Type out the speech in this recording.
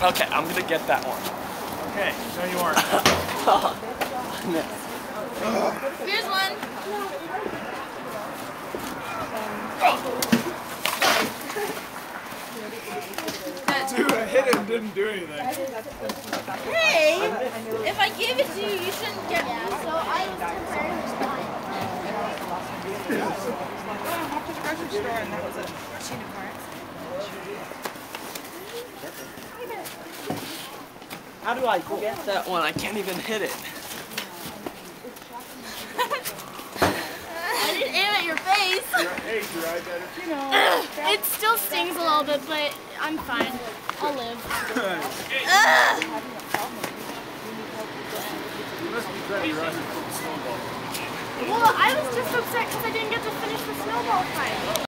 Okay, I'm gonna get that one. Okay, no you aren't. No. Here's one. Dude, I hit it and didn't do anything. Hey, if I give it to you, you shouldn't get me. So I was temporarily fine. I went to the grocery store and that was a machine of parts. How do I get that one? I can't even hit it. I didn't aim at your face. Hey, Gerard, that It still stings a little bit, but I'm fine. I'll live. you must be glad you're on your snowball. Well, I was just upset because I didn't get to finish the snowball fight.